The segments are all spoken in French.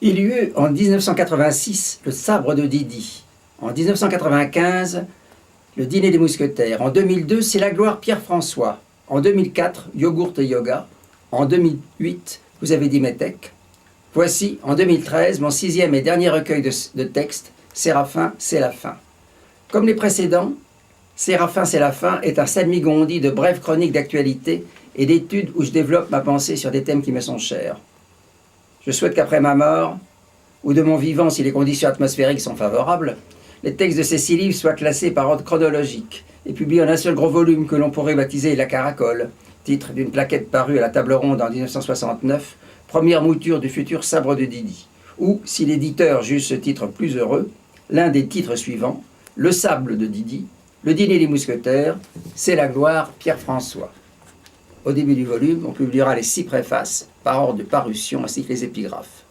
Il y eut en 1986 le sabre de Didi. En 1995, le dîner des mousquetaires. En 2002, c'est la gloire Pierre-François. En 2004, Yogourt et Yoga. En 2008, vous avez dit Métèque. Voici, en 2013, mon 6e et dernier recueil de textes, Séraphin, c'est la fin. Comme les précédents, Séraphin, c'est la fin est un salmigondi de brèves chroniques d'actualité et d'études où je développe ma pensée sur des thèmes qui me sont chers. Je souhaite qu'après ma mort, ou de mon vivant si les conditions atmosphériques sont favorables, les textes de ces 6 livres soient classés par ordre chronologique et publiés en un seul gros volume que l'on pourrait baptiser La Caracole, titre d'une plaquette parue à la Table Ronde en 1969, première mouture du futur sabre de Didi. Ou, si l'éditeur juge ce titre plus heureux, l'un des titres suivants, Le sable de Didi, Le dîner des mousquetaires, c'est la gloire Pierre-François. Au début du volume, on publiera les 6 préfaces, par ordre de parution, ainsi que les épigraphes.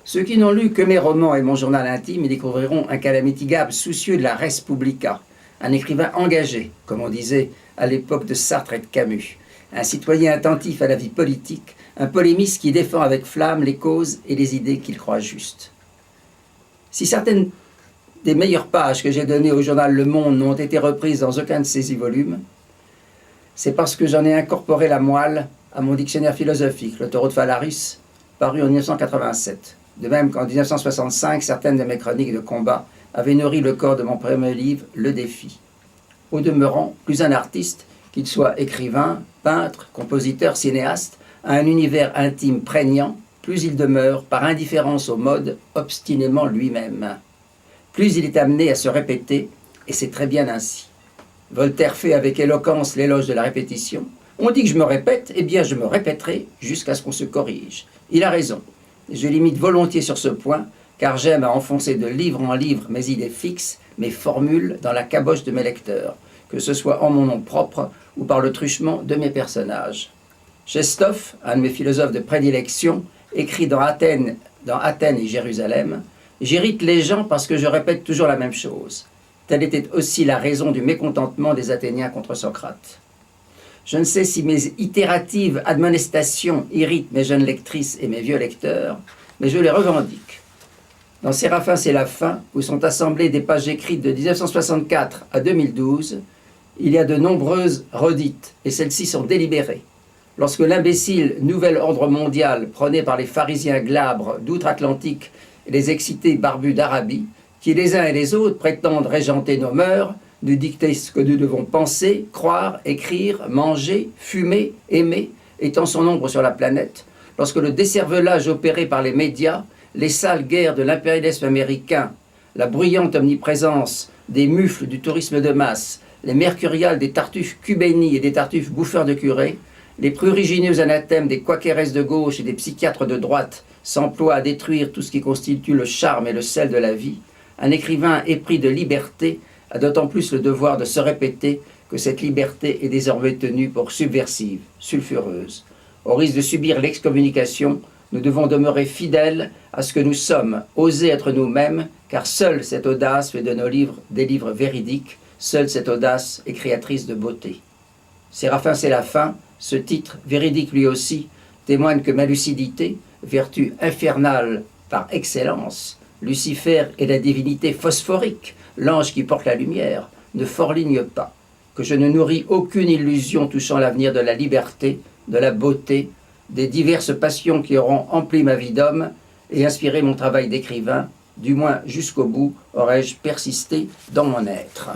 Ceux qui n'ont lu que mes romans et mon journal intime y découvriront un Calamity Gab soucieux de la res publica, un écrivain engagé, comme on disait à l'époque de Sartre et de Camus, un citoyen attentif à la vie politique, un polémiste qui défend avec flamme les causes et les idées qu'il croit justes. Si certaines des meilleures pages que j'ai données au journal Le Monde n'ont été reprises dans aucun de ces 6 volumes, c'est parce que j'en ai incorporé la moelle à mon dictionnaire philosophique, Le Taureau de Phalaris, paru en 1987. De même qu'en 1965, certaines de mes chroniques de combat avaient nourri le corps de mon premier livre, Le Défi. Au demeurant, plus un artiste, qu'il soit écrivain, peintre, compositeur, cinéaste, a un univers intime prégnant, plus il demeure, par indifférence aux modes, obstinément lui-même. Plus il est amené à se répéter, et c'est très bien ainsi. Voltaire fait avec éloquence l'éloge de la répétition. On dit que je me répète, eh bien je me répéterai jusqu'à ce qu'on se corrige. Il a raison. Je l'imite volontiers sur ce point, car j'aime à enfoncer de livre en livre mes idées fixes, mes formules dans la caboche de mes lecteurs, que ce soit en mon nom propre ou par le truchement de mes personnages. Chestov, un de mes philosophes de prédilection, écrit dans Athènes et Jérusalem, « J'irrite les gens parce que je répète toujours la même chose. » Telle était aussi la raison du mécontentement des Athéniens contre Socrate. Je ne sais si mes itératives admonestations irritent mes jeunes lectrices et mes vieux lecteurs, mais je les revendique. Dans Séraphin, c'est la fin, où sont assemblées des pages écrites de 1964 à 2012, il y a de nombreuses redites, et celles-ci sont délibérées. Lorsque l'imbécile nouvel ordre mondial, prôné par les pharisiens glabres d'outre-Atlantique et les excités barbus d'Arabie, qui les uns et les autres prétendent régenter nos mœurs, nous dicter ce que nous devons penser, croire, écrire, manger, fumer, aimer, étant son ombre sur la planète, lorsque le décervelage opéré par les médias, les sales guerres de l'impérialisme américain, la bruyante omniprésence des mufles du tourisme de masse, les mercuriales des tartuffes cubénis et des tartuffes bouffeurs de curés, les prurigineux anathèmes des quaqueresses de gauche et des psychiatres de droite s'emploient à détruire tout ce qui constitue le charme et le sel de la vie, un écrivain épris de liberté a d'autant plus le devoir de se répéter que cette liberté est désormais tenue pour subversive, sulfureuse. Au risque de subir l'excommunication, nous devons demeurer fidèles à ce que nous sommes, oser être nous-mêmes, car seule cette audace fait de nos livres des livres véridiques, seule cette audace est créatrice de beauté. Séraphin, c'est la fin, ce titre, véridique lui aussi, témoigne que ma lucidité, vertu infernale par excellence, Lucifer est la divinité phosphorique, l'ange qui porte la lumière, ne forligne pas, que je ne nourris aucune illusion touchant l'avenir de la liberté, de la beauté, des diverses passions qui auront empli ma vie d'homme et inspiré mon travail d'écrivain, du moins jusqu'au bout aurais-je persisté dans mon être.